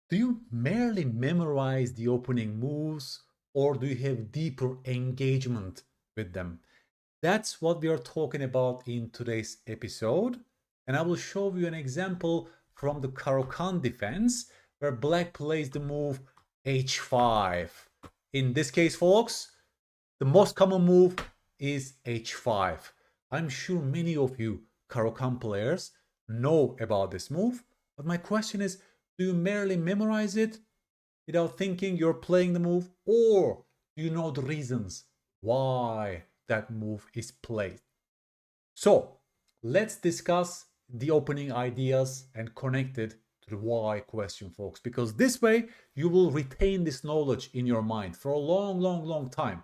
Do you merely memorize the opening moves or do you have deeper engagement with them? That's what we are talking about in today's episode. And I will show you an example from the Caro-Kann defense where black plays the move h5. In this case, folks, the most common move is h5. I'm sure many of you Caro-Kann players know about this move, but my question is, do you merely memorize it without thinking you're playing the move, or do you know the reasons why that move is played? So let's discuss the opening ideas and connect it to the why question, folks, because this way you will retain this knowledge in your mind for a long time.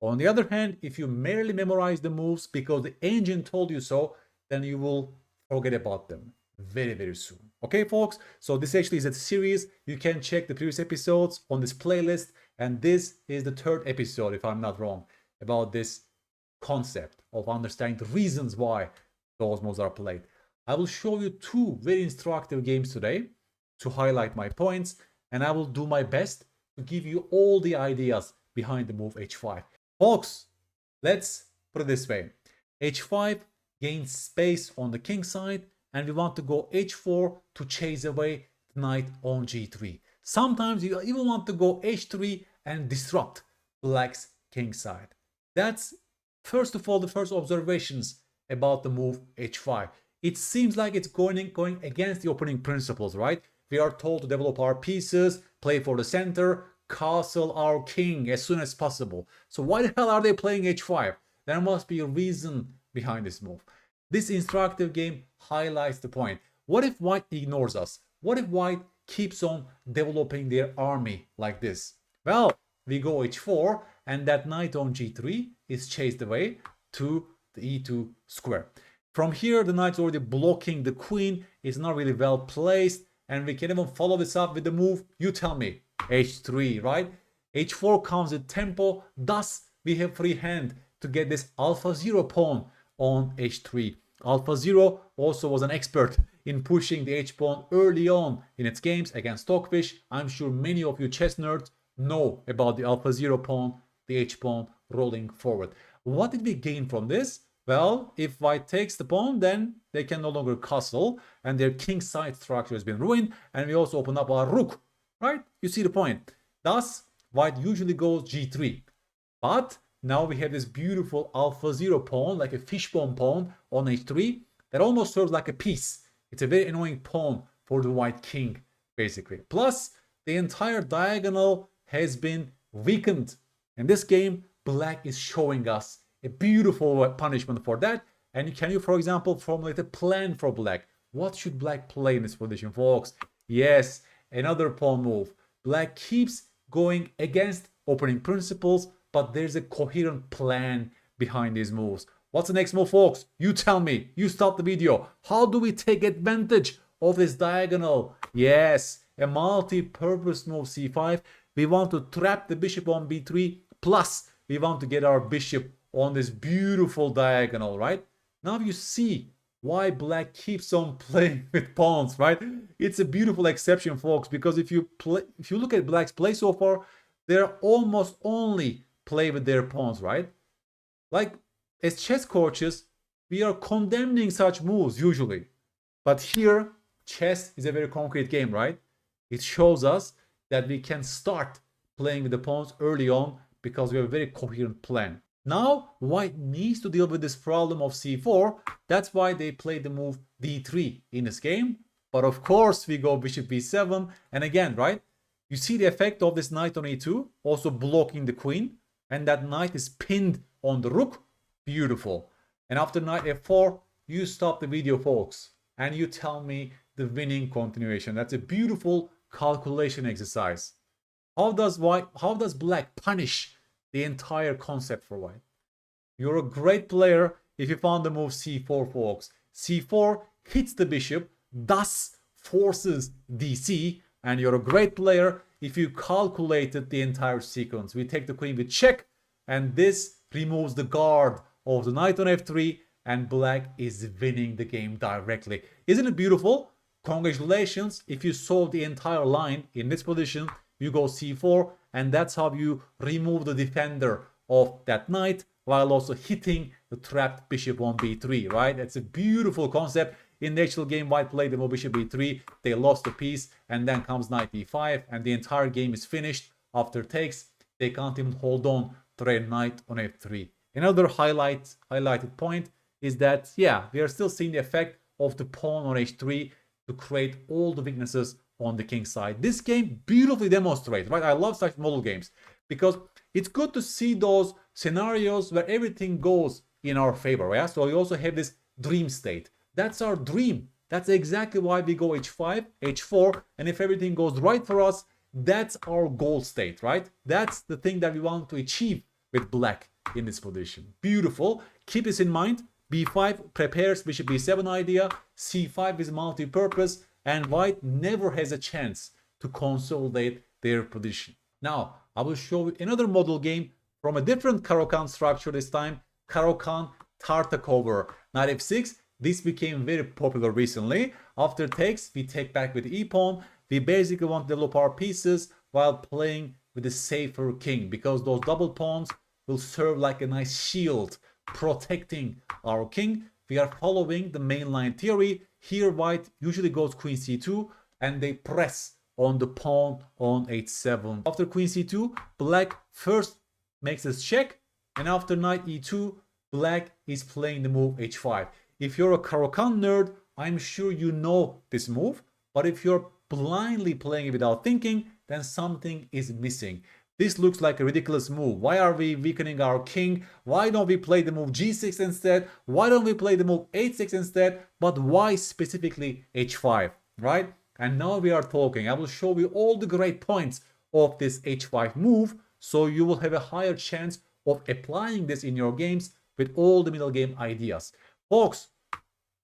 On the other hand, if you merely memorize the moves because the engine told you so, then you will forget about them very soon. Okay, folks? So this actually is a series. You can check the previous episodes on this playlist. And this is the third episode, if I'm not wrong, about this concept of understanding the reasons why those moves are played. I will show you two very instructive games today to highlight my points. And I will do my best to give you all the ideas behind the move h5. Folks, let's put it this way. h5 gains space on the king side, and we want to go h4 to chase away the knight on g3. Sometimes you even want to go h3 and disrupt black's king side. That's first of all the first observations about the move h5. It seems like it's going against the opening principles, right? We are told to develop our pieces, play for the center, castle our king as soon as possible. So why the hell are they playing h5? There must be a reason behind this move. This instructive game highlights the point. What if white ignores us? What if white keeps on developing their army like this? Well, we go h4 and that knight on g3 is chased away to the e2 square. From here, the knight's already blocking the queen. It's not really well placed. And we can even follow this up with the move, you tell me, h3, right? h4 comes with tempo. Thus, we have free hand to get this alpha 0 pawn on h3. Alpha 0 also was an expert in pushing the h-pawn early on in its games against Stockfish. I'm sure many of you chess nerds know about the alpha 0 pawn, the h-pawn rolling forward. What did we gain from this? Well, if white takes the pawn, then they can no longer castle, and their kingside structure has been ruined, and we also open up our rook, right? You see the point. Thus, white usually goes g3. But now we have this beautiful alpha 0 pawn, like a fishbone pawn on h3, that almost serves like a piece. It's a very annoying pawn for the white king, basically. Plus, the entire diagonal has been weakened. In this game, black is showing us a beautiful punishment for that. And can you, for example, formulate a plan for black? What should black play in this position, folks? Yes, another pawn move. Black keeps going against opening principles, but there's a coherent plan behind these moves. What's the next move, folks? You tell me. You stop the video. How do we take advantage of this diagonal? Yes, a multi-purpose move c5. We want to trap the bishop on b3, plus we want to get our bishop on this beautiful diagonal, right? Now you see why black keeps on playing with pawns, right? It's a beautiful exception, folks, because if you look at black's play so far, they're almost only play with their pawns, right? Like, as chess coaches, we are condemning such moves usually. But here, chess is a very concrete game, right? It shows us that we can start playing with the pawns early on because we have a very coherent plan. Now, white needs to deal with this problem of c4. That's why they play the move d3 in this game. But of course, we go bishop b7. And again, right? You see the effect of this knight on e2, also blocking the queen. And that knight is pinned on the rook. Beautiful. And after knight f4, you stop the video, folks. And you tell me the winning continuation. That's a beautiful calculation exercise. How does black punish the entire concept for white? You're a great player if you found the move c4, folks. c4 hits the bishop, thus forces dc, and you're a great player if you calculated the entire sequence. We take the queen with check, and this removes the guard of the knight on f3, and black is winning the game directly. Isn't it beautiful? Congratulations, if you solve the entire line in this position, you go c4, and that's how you remove the defender of that knight while also hitting the trapped bishop on b3, right? That's a beautiful concept. In the actual game, white played the move bishop b3, they lost the piece, and then comes knight e5, and the entire game is finished. After takes, they can't even hold on to their knight on f3. Another highlighted point is that, yeah, we are still seeing the effect of the pawn on h3 to create all the weaknesses on the king side. This game beautifully demonstrates, right? I love such model games because it's good to see those scenarios where everything goes in our favor, right? So we also have this dream state. That's our dream. That's exactly why we go h5, h4, and if everything goes right for us, that's our goal state, right? That's the thing that we want to achieve with black in this position. Beautiful. Keep this in mind. b5 prepares bishop b7 idea, c5 is multi-purpose, and white never has a chance to consolidate their position. Now, I will show you another model game from a different Caro-Kann structure this time, Caro-Kann Tartakover. Knight f6, this became very popular recently. After takes, we take back with e-pawn. We basically want to develop our pieces while playing with a safer king, because those double pawns will serve like a nice shield protecting our king. We are following the mainline theory. Here white usually goes queen c2 and they press on the pawn on h7. After queen c2, black first makes this check, and after knight e2, black is playing the move h5. If you're a Caro-Kann nerd, I'm sure you know this move, but if you're blindly playing it without thinking, then something is missing. This looks like a ridiculous move. Why are we weakening our king? Why don't we play the move g6 instead? Why don't we play the move h6 instead? But why specifically h5, right? And now we are talking. I will show you all the great points of this h5 move, so you will have a higher chance of applying this in your games with all the middle game ideas. Folks,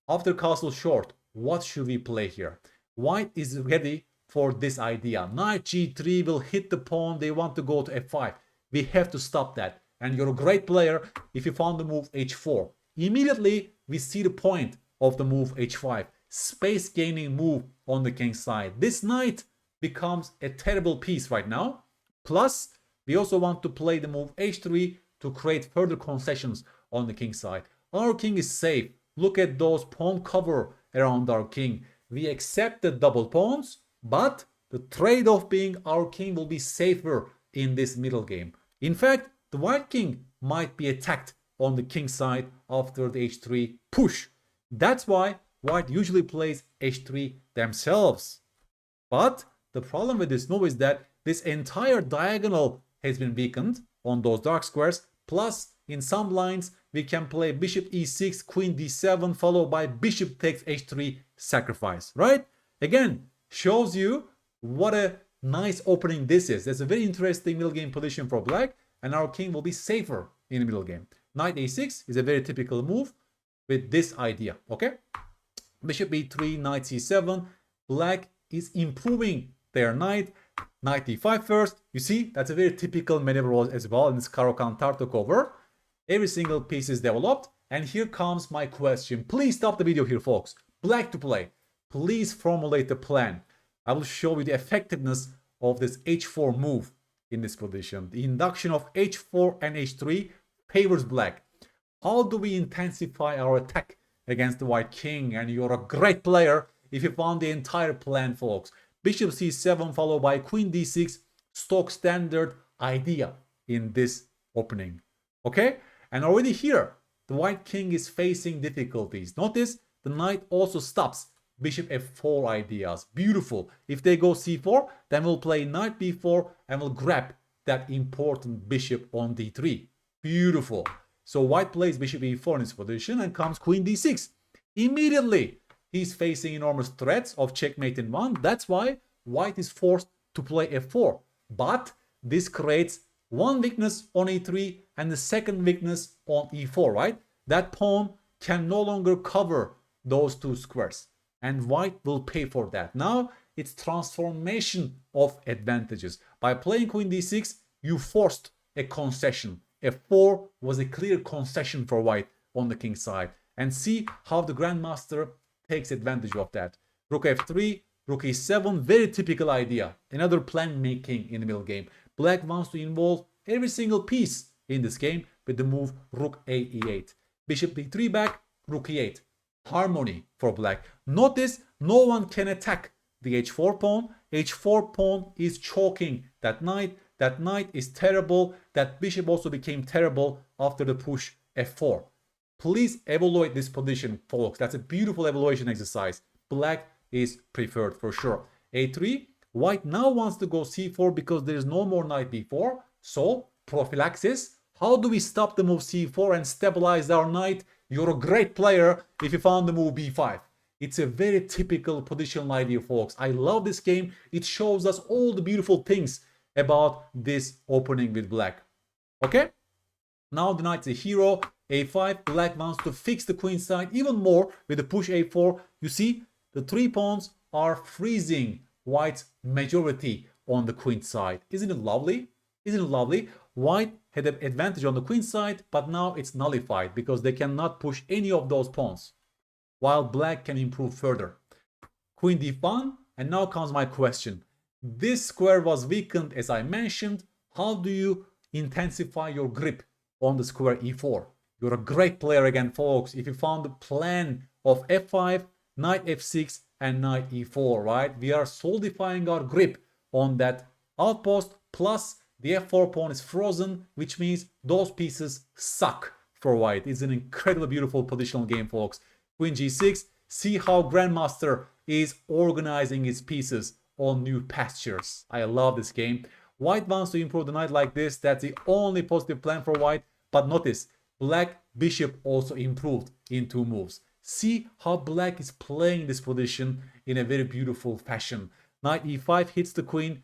after castle short, what should we play here? White is ready for this idea. Knight g3 will hit the pawn. They want to go to f5. We have to stop that. And you're a great player if you found the move h4. Immediately, we see the point of the move h5. Space gaining move on the king side. This knight becomes a terrible piece right now. Plus, we also want to play the move h3 to create further concessions on the king side. Our king is safe. Look at those pawn cover around our king. We accept the double pawns, but the trade-off being our king will be safer in this middle game. In fact, the white king might be attacked on the king side after the h3 push. That's why white usually plays h3 themselves. But the problem with this move is that this entire diagonal has been weakened on those dark squares. Plus, in some lines, we can play bishop e6, queen d7, followed by bishop takes h3 sacrifice, right? Again, shows you what a nice opening this is. That's a very interesting middle game position for black, and our king will be safer in the middle game. Knight a6 is a very typical move with this idea, okay? Bishop e3, knight c7. Black is improving their knight. Knight d5 first. You see, that's a very typical maneuver as well in this Caro-Kann Tartakover. Every single piece is developed. And here comes my question. Please stop the video here, folks. Black to play. Please formulate the plan. I will show you the effectiveness of this h4 move in this position. The induction of h4 and h3 favors black. How do we intensify our attack against the white king? And you're a great player if you found the entire plan, folks. Bishop c7 followed by queen d6, stock standard idea in this opening. Okay? And already here, the white king is facing difficulties. Notice the knight also stops bishop f4 ideas. Beautiful. If they go c4, then we'll play knight b4 and we'll grab that important bishop on d3. Beautiful. So white plays bishop e4 in this position and comes queen d6. Immediately, he's facing enormous threats of checkmate in one. That's why white is forced to play f4. But this creates one weakness on e3 and the second weakness on e4, right? That pawn can no longer cover those two squares. And white will pay for that. Now, it's transformation of advantages. By playing queen d6, you forced a concession. f4 was a clear concession for white on the king side. And see how the grandmaster takes advantage of that. Rook f3, rook e7, very typical idea. Another plan making in the middle game. Black wants to involve every single piece in this game with the move rook a e8. Bishop d3 back, rook e8. Harmony for black. Notice no one can attack the h4 pawn. H4 pawn is choking that knight. That knight is terrible. That bishop also became terrible after the push f4. Please evaluate this position, folks. That's a beautiful evaluation exercise. Black is preferred for sure. a3. White now wants to go c4 because there is no more knight b4. So prophylaxis. How do we stop the move c4 and stabilize our knight? You're a great player if you found the move b5. It's a very typical positional idea, folks. I love this game. It shows us all the beautiful things about this opening with black. Okay? Now the knight's a hero. a5. Black wants to fix the queen side even more with the push a4. You see, the 3 pawns are freezing white's majority on the queen side. Isn't it lovely? Isn't it lovely? White had an advantage on the queen side, but now it's nullified because they cannot push any of those pawns, while black can improve further. Queen d1, and now comes my question. This square was weakened, as I mentioned. How do you intensify your grip on the square e4? You're a great player again, folks, if you found the plan of f5, knight f6, and knight e4, right? We are solidifying our grip on that outpost, plus the f4 pawn is frozen, which means those pieces suck for white. It's an incredibly beautiful positional game, folks. Queen g6, see how Grandmaster is organizing his pieces on new pastures. I love this game. White wants to improve the knight like this. That's the only positive plan for white. But notice, black bishop also improved in 2 moves. See how black is playing this position in a very beautiful fashion. Knight e5 hits the queen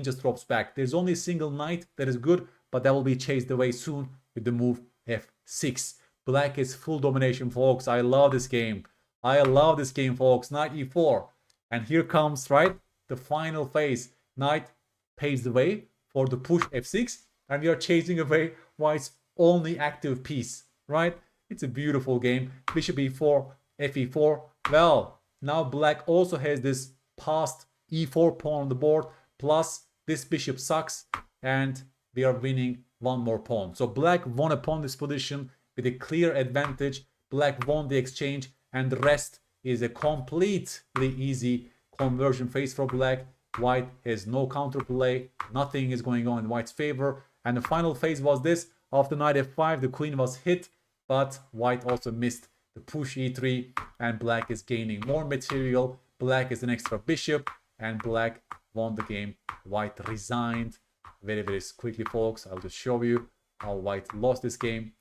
just drops back. There's only a single knight that is good, but that will be chased away soon with the move f6. Black is full domination, folks. I love this game. I love this game, folks. Knight e4. And here comes, right, the final phase. Knight paves the way for the push f6. And we are chasing away white's only active piece, right? It's a beautiful game. Bishop e4, fe4. Well, now black also has this passed e4 pawn on the board, plus this bishop sucks, and we are winning 1 more pawn. So black won a pawn this position with a clear advantage. Black won the exchange, and the rest is a completely easy conversion phase for black. White has no counterplay. Nothing is going on in white's favor. And the final phase was this. After knight f5, the queen was hit, but white also missed the push e3, and black is gaining more material. Black is an extra bishop, and black won the game. White resigned very, very quickly, folks. I'll just show you how white lost this game.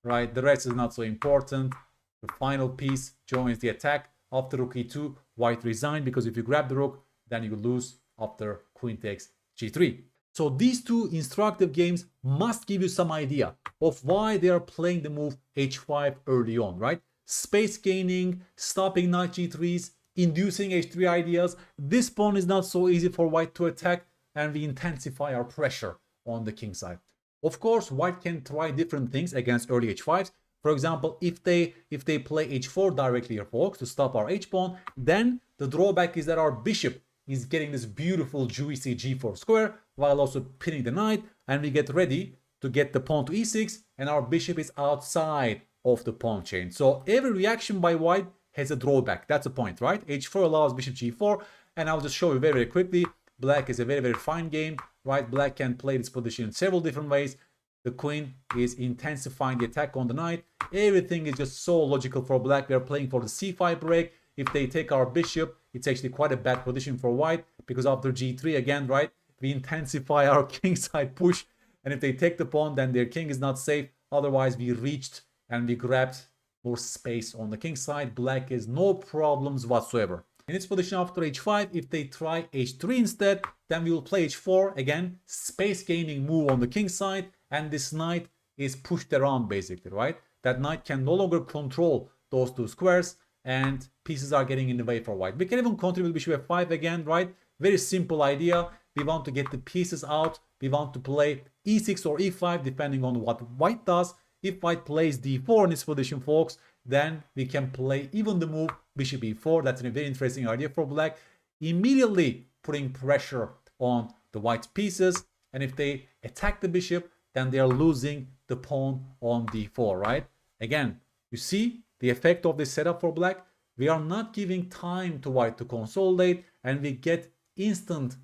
Right, the rest is not so important. The final piece joins the attack. After rook e2, white resigned, because if you grab the rook, then you lose after queen takes g3. So these 2 instructive games must give you some idea of why they are playing the move h5 early on, right? Space gaining, stopping knight g3s, inducing h3 ideas. This pawn is not so easy for white to attack, and we intensify our pressure on the king side. Of course, white can try different things against early h5s. For example, if they play h4 directly here, folks, to stop our h-pawn, then the drawback is that our bishop is getting this beautiful juicy g4 square while also pinning the knight, and we get ready to get the pawn to e6, and our bishop is outside of the pawn chain. So every reaction by white has a drawback. That's the point, right? h4 allows bishop g4, and I'll just show you very, very quickly. Black is a very, very fine game, right? Black can play this position in several different ways. The queen is intensifying the attack on the knight. Everything is just so logical for black. We are playing for the c5 break. If they take our bishop, it's actually quite a bad position for white, because after g3 again, right, we intensify our kingside push, and if they take the pawn, then their king is not safe. Otherwise, we reached and we grabbed more space on the king side. Black has no problems whatsoever. In this position after h5, if they try h3 instead, then we will play h4. Again, space gaining move on the king side, and this knight is pushed around basically, right? That knight can no longer control those 2 squares, and pieces are getting in the way for white. We can even contribute bishop f5 again, right? Very simple idea. We want to get the pieces out. We want to play e6 or e5 depending on what white does. If white plays d4 in this position, folks, then we can play even the move bishop e4. That's a very interesting idea for black. Immediately putting pressure on the white pieces. And if they attack the bishop, then they are losing the pawn on d4, right? Again, you see the effect of this setup for black. We are not giving time to white to consolidate, and we get instant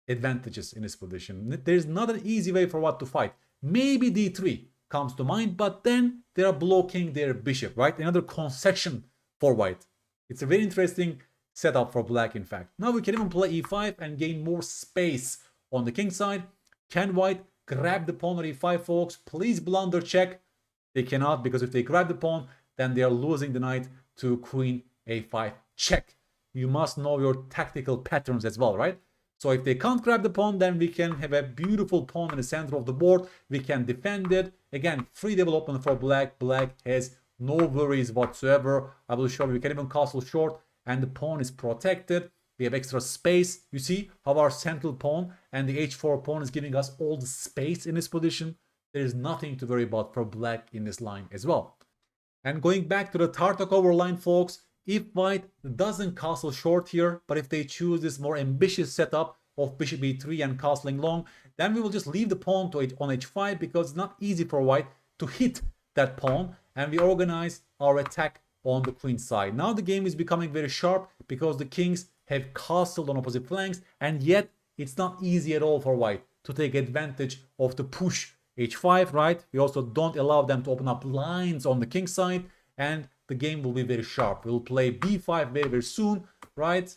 advantages in this position. There's not an easy way for white to fight. Maybe d3 comes to mind, but then they are blocking their bishop, right? Another concession for white. It's a very interesting setup for black, in fact. Now we can even play e5 and gain more space on the king side. Can white grab the pawn on e5, folks? Please blunder check. They cannot, because if they grab the pawn, then they are losing the knight to queen a5 check. You must know your tactical patterns as well, right? So if they can't grab the pawn, then we can have a beautiful pawn in the center of the board. We can defend it. Again, free development for black. Black has no worries whatsoever. I will show you. We can even castle short, and the pawn is protected. We have extra space. You see how our central pawn and the h4 pawn is giving us all the space in this position. There is nothing to worry about for black in this line as well. And going back to the Tartakova line, folks, if white doesn't castle short here, but if they choose this more ambitious setup of bishop e3 and castling long, then we will just leave the pawn on h5, because it's not easy for white to hit that pawn, and we organize our attack on the queen side. Now the game is becoming very sharp because the kings have castled on opposite flanks, and yet it's not easy at all for white to take advantage of the push h5, right? We also don't allow them to open up lines on the king side, and the game will be very sharp. We'll play b5 very, very soon, right?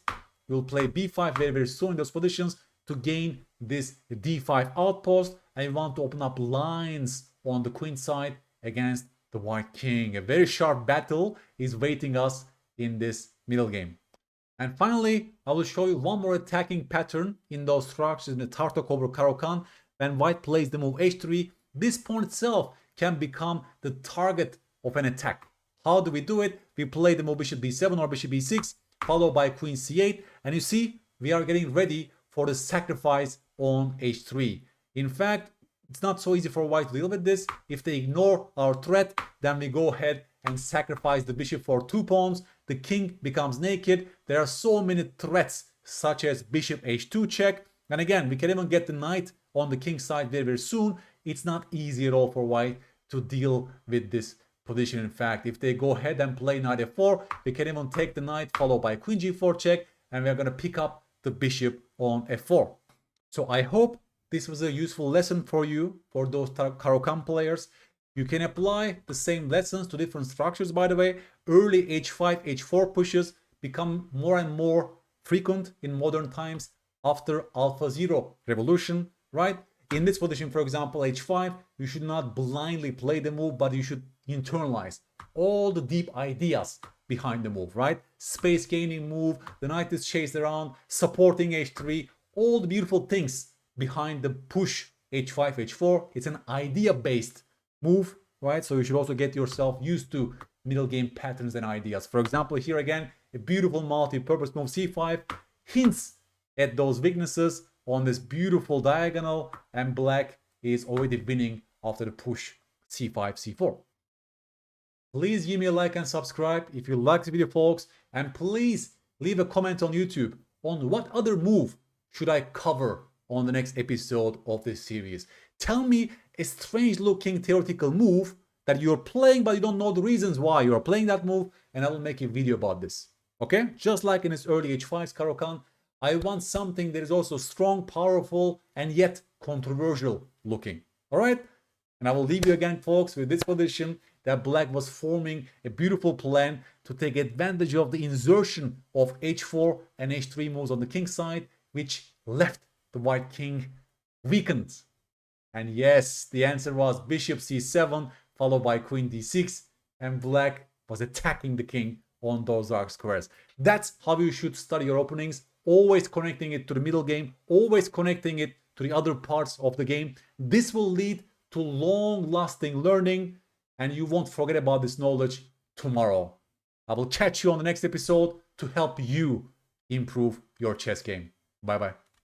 We'll play b5 very, very soon in those positions to gain this d5 outpost, and we want to open up lines on the queen side against the white king. A very sharp battle is waiting us in this middle game. And finally, I will show you one more attacking pattern in those structures in the Tartakova Caro-Kann. When white plays the move h3, this pawn itself can become the target of an attack. How do we do it? We play the move bishop b7 or bishop b6, followed by queen c8, and you see we are getting ready for the sacrifice on h3. In fact, it's not so easy for white to deal with this. If they ignore our threat, then we go ahead and sacrifice the bishop for 2 pawns. The king becomes naked. There are so many threats, such as bishop h2 check, and again, we can even get the knight on the king side very, very soon. It's not easy at all for white to deal with this position. In fact, if they go ahead and play knight f4, we can even take the knight followed by queen g4 check, and we're going to pick up the bishop on f4. So I hope this was a useful lesson for you, for those Caro-Kann players. You can apply the same lessons to different structures, by the way. Early h5, h4 pushes become more and more frequent in modern times after AlphaZero revolution, right? In this position, for example, h5, you should not blindly play the move, but you should internalize all the deep ideas behind the move, right? Space gaining move, the knight is chased around, supporting h3, all the beautiful things behind the push h5, h4. It's an idea-based move, right? So you should also get yourself used to middle game patterns and ideas. For example, here again, a beautiful multi-purpose move c5 hints at those weaknesses on this beautiful diagonal, and black is already winning after the push c5, c4. Please give me a like and subscribe if you like the video, folks, and please leave a comment on YouTube on what other move should I cover on the next episode of this series. Tell me a strange looking theoretical move that you're playing but you don't know the reasons why you're playing that move, and I will make a video about this. Okay? Just like in its early h5's Caro-Kann, I want something that is also strong, powerful, and yet controversial looking. Alright? And I will leave you again, folks, with this position that black was forming a beautiful plan to take advantage of the insertion of h4 and h3 moves on the king side, which left the white king weakened. And yes, the answer was bishop c7 followed by queen d6, and black was attacking the king on those dark squares. That's how you should study your openings, always connecting it to the middle game, always connecting it to the other parts of the game. This will lead to long-lasting learning, and you won't forget about this knowledge tomorrow. I will catch you on the next episode to help you improve your chess game. Bye-bye.